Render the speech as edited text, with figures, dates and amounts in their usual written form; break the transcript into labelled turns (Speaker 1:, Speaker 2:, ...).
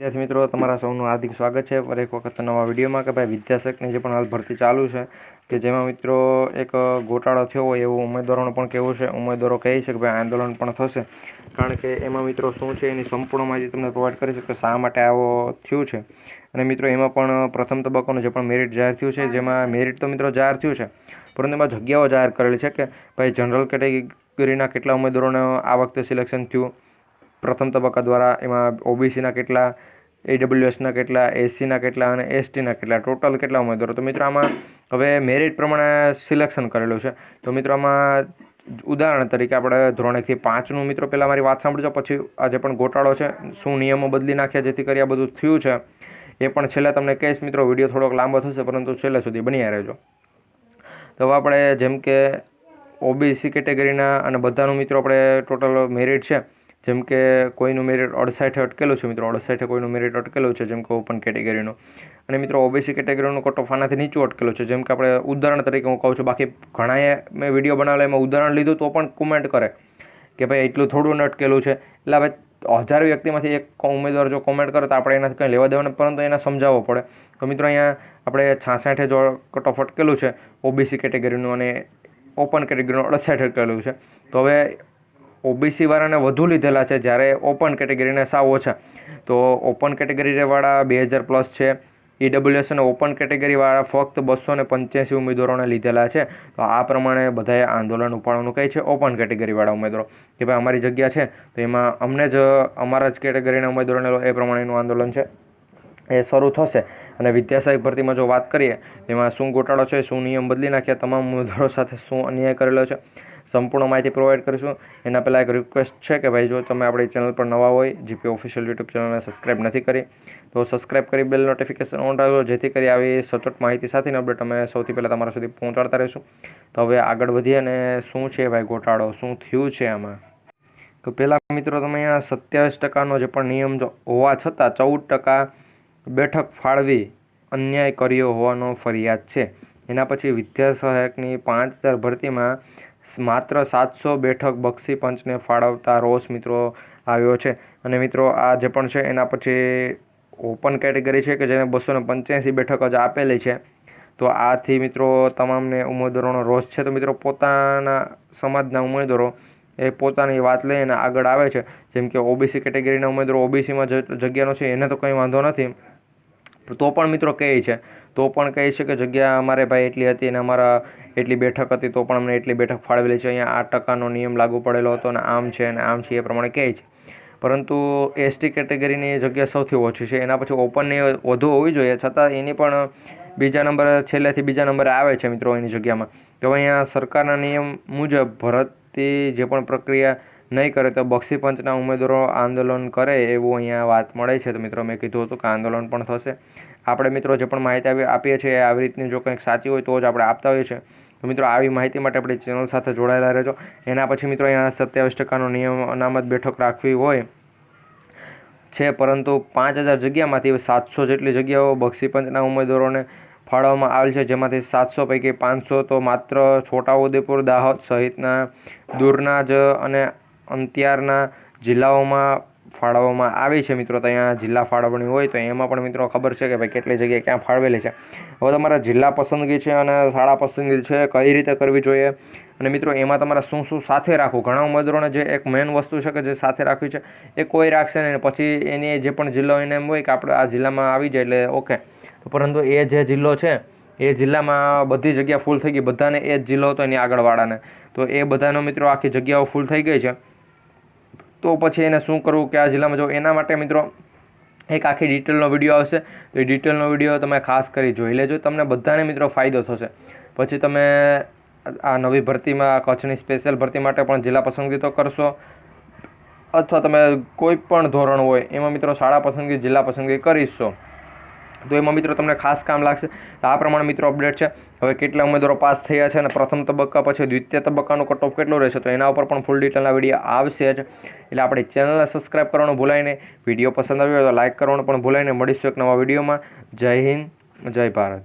Speaker 1: વિદ્યાર્થી મિત્રો, તમારા સૌનું હાર્દિક સ્વાગત છે ફરી એક વખત નવા વિડીયોમાં કે ભાઈ વિદ્યાશેખની જે પણ હાલ ભરતી ચાલુ છે કે જેમાં મિત્રો એક ગોટાળો થયો હોય એવું ઉમેદવારોનું પણ કહેવું છે. ઉમેદવારો કહે છે કે ભાઈ આંદોલન પણ થશે, કારણ કે એમાં મિત્રો શું છે એની સંપૂર્ણ માહિતી તમને પ્રોવાઈડ કરી છે કે શા માટે આવો થયું છે. અને મિત્રો એમાં પણ પ્રથમ તબક્કાનું જે પણ મેરિટ જાહેર થયું છે, જેમાં મેરિટ તો મિત્રો જાહેર થયું છે, પરંતુ એમાં જગ્યાઓ જાહેર કરેલી છે કે ભાઈ જનરલ કેટેગરીના કેટલા ઉમેદવારોને આ વખતે સિલેક્શન થયું પ્રથમ તબક્કા દ્વારા, એમાં ઓબીસીના કેટલા, AWSના કેટલા, SCના કેટલા અને STના કેટલા, ટોટલ કેટલા ઉમેદવારો. તો મિત્રો આમાં હવે મેરિટ પ્રમાણે સિલેક્શન કરેલું છે. તો મિત્રો આમાં ઉદાહરણ તરીકે આપણે ધોરણ 1 થી 5નું મિત્રો પહેલાં મારી વાત સાંભળજો, પછી આ જે પણ ગોટાળો છે, શું નિયમો બદલી નાખ્યા જેથી કરી આ બધું થયું છે એ પણ છેલ્લે તમને કહીશ. મિત્રો વિડીયો થોડોક લાંબો થશે, પરંતુ છેલ્લે સુધી બન્યા રહેજો. તો હવે આપણે જેમ કે ઓબીસી કેટેગરીના અને બધાનું મિત્રો આપણે ટોટલ મેરિટ છે, જેમ કે કોઈનું મેરિટ 68 અટકેલું છે મિત્રો, 68 કોઈનું મેરિટ અટકેલું છે જેમ કે ઓપન કેટેગરીનું. અને મિત્રો ઓબીસી કેટેગરીનું કટ ઓફ આનાથી નીચું અટકેલું છે, જેમ કે આપણે ઉદાહરણ તરીકે હું કહું છું. બાકી ઘણાએ મેં વિડીયો બનાવેલા એમાં ઉદાહરણ લીધું તો પણ કોમેન્ટ કરે કે ભાઈ એટલું થોડું ન અટકેલું છે. એટલે હવે 1000 વ્યક્તિમાંથી એક ઉમેદવાર જો કોમેન્ટ કરે તો આપણે એનાથી કંઈ લેવા દેવાના, પરંતુ એને સમજાવવો પડે. તો મિત્રો અહીંયા આપણે 66 જો કટ ઓફ અટકેલું છે ઓબીસી કેટેગરીનું અને ઓપન કેટેગરીનું 68 અટકેલું છે. તો હવે ઓબીસી વાળાને વધુ લીધેલા છે, જ્યારે ઓપન કેટેગરીને સાવ ઓછા. તો ઓપન કેટેગરીવાળા 2000+ છે, AWS અને ઓપન કેટેગરીવાળા ફક્ત 285 ઉમેદવારોને લીધેલા છે. તો આ પ્રમાણે બધાએ આંદોલન ઉપાડવાનું કહે છે ઓપન કેટેગરીવાળા ઉમેદવારો કે ભાઈ અમારી જગ્યા છે તો એમાં અમને જ અમારા જ કેટેગરીના ઉમેદવારોને એ પ્રમાણેનું આંદોલન છે એ શરૂ થશે. અને વિદ્યાસહાયક ભરતીમાં જો વાત કરીએ એમાં શું ગોટાળો છે, શું નિયમ બદલી નાખ્યા, તમામ ઉમેદવારો સાથે શું અન્યાય કરેલો છે, સંપૂર્ણ માહિતી પ્રોવાઈડ કરીશું. એના પહેલાં એક રિક્વેસ્ટ છે કે ભાઈ જો તમે આપણી ચેનલ પર નવા હોય, જીપી ઓફિશિયલ યુટ્યુબ ચેનલને સબસ્ક્રાઈબ નથી કરી તો સબસ્ક્રાઈબ કરી બેલ નોટિફિકેશન ઓન રાખજો, જેથી કરી આવી સચોટ માહિતી સાથેની અપડેટ અમે સૌથી પહેલાં તમારા સુધી પહોંચાડતા રહીશું. તો હવે આગળ વધીએ અને શું છે ભાઈ ગોટાળો, શું થયું છે આમાં. તો પહેલાં મિત્રો તમે અહીંયા 27% જે પણ નિયમ હોવા છતાં 14% બેઠક ફાળવી અન્યાય કર્યો હોવાનો ફરિયાદ છે. એના પછી વિદ્યાસહાયકની 5000 ભરતીમાં માત્ર 700 બેઠક બક્ષી પંચને ફાળવતા રોષ મિત્રો આવ્યો છે. અને મિત્રો આ જે પણ છે એના પછી ઓપન કેટેગરી છે કે જેને 285 બેઠક જ આપેલી છે. તો આથી મિત્રો તમામને ઉમેદવારોનો રોષ છે. તો મિત્રો પોતાના સમાજના ઉમેદવારો એ પોતાની વાત લઈને આગળ આવે છે. જેમ કે ઓબીસી કેટેગરીના ઉમેદવારો ઓબીસીમાં જગ્યાનો છે એને તો કંઈ વાંધો નથી, તો પણ મિત્રો કહે છે કે જગ્યા અમારે ભાઈ એટલી હતી અને અમારા એટલી બેઠક હતી તો પણ અમને એટલી બેઠક ફાળવેલી છે, અહીંયા 8%નો નિયમ લાગુ પડેલો હતો અને આમ છે અને આમ છે એ પ્રમાણે કહે છે. પરંતુ ST કેટેગરીની જગ્યા સૌથી ઓછી છે, એના પછી ઓપનની વધુ હોવી જોઈએ, છતાં એની પણ બીજા નંબરે, છેલ્લેથી બીજા નંબરે આવે છે મિત્રો એની જગ્યામાં. તો અહીંયા સરકારના નિયમ મુજબ ભરતી જે પણ પ્રક્રિયા નહીં કરે તો બક્ષી પંચના ઉમેદવારો આંદોલન કરે એવું અહીંયા વાત મળે છે. તો મિત્રો મેં કીધું હતું કે આંદોલન પણ થશે. આપણે મિત્રો જે પણ માહિતી આપીએ છીએ આવી રીતની જો કંઈક સાચી હોય તો જ આપણે આપતા હોઈએ છીએ. તો મિત્રો આવી માહિતી માટે આપણી ચેનલ સાથે જોડાયેલા રહેજો. એના પછી મિત્રો અહીંયા 27%નો નિયમ અનામત બેઠક રાખવી હોય છે, પરંતુ 5000 જગ્યામાંથી 700 જેટલી જગ્યાઓ બક્ષી પંચના ઉમેદવારોને ફાળવવામાં આવેલ છે, જેમાંથી 700 પૈકી 500 તો માત્ર છોટાઉદેપુર, દાહોદ સહિતના દૂરના જ અને અંતિયારના જિલ્લાઓમાં ફાળવવામાં આવી છે. મિત્રો તો અહીંયા જિલ્લા ફાળવણી હોય તો એમાં પણ મિત્રો ખબર છે કે ભાઈ કેટલી જગ્યાએ ક્યાં ફાળવેલી છે. હવે તમારા જિલ્લા પસંદગી છે અને શાળા પસંદગી છે કઈ રીતે કરવી જોઈએ અને મિત્રો એમાં તમારે શું શું સાથે રાખવું. ઘણા ઉમેદવારોને જે એક મેઇન વસ્તુ છે કે જે સાથે રાખવી છે એ કોઈ રાખશે નહીં, પછી એની જે પણ જિલ્લો એને એમ હોય કે આપણે આ જિલ્લામાં આવી જાય એટલે ઓકે, પરંતુ એ જે જિલ્લો છે એ જિલ્લામાં બધી જગ્યા ફૂલ થઈ ગઈ, બધાને એ જ જિલ્લો હતો એની આગળવાળાને, તો એ બધાનો મિત્રો આખી જગ્યાઓ ફૂલ થઈ ગઈ છે. તો પછી એને શું કરવું, કયા જિલ્લામાં જવું, એના માટે મિત્રો એક આખી ડિટેલનો વિડીયો આવશે. તો એ ડિટેલનો વિડીયો તમે ખાસ કરી જોઈ લેજો, તમને બધાને મિત્રો ફાયદો થશે. પછી તમે આ નવી ભરતીમાં કચ્છની સ્પેશિયલ ભરતી માટે પણ જિલ્લા પસંદગી તો કરશો, અથવા તમે કોઈ પણ ધોરણ હોય એમાં મિત્રો શાળા પસંદગી, જિલ્લા પસંદગી કરીશો તો એમાં મિત્રો તમને ખાસ કામ લાગશે. આ પ્રમાણે મિત્રો અપડેટ છે. હવે કેટલા ઉમેદવારો પાસ થયા છે અને પ્રથમ તબક્કા પછી દ્વિતીય તબક્કાનું કટ ઓફ કેટલું રહેશે તો એના ઉપર પણ ફૂલ ડિટેલના વિડીયો આવશે જ. એટલે આપણી ચેનલને સબસ્ક્રાઈબ કરવાનું ભૂલાય નહીં. વિડીયો પસંદ આવ્યો તો લાઇક કરવાનું પણ ભૂલાય નહીં. મળીશું એક નવા વિડીયોમાં. જય હિન્દ, જય ભારત.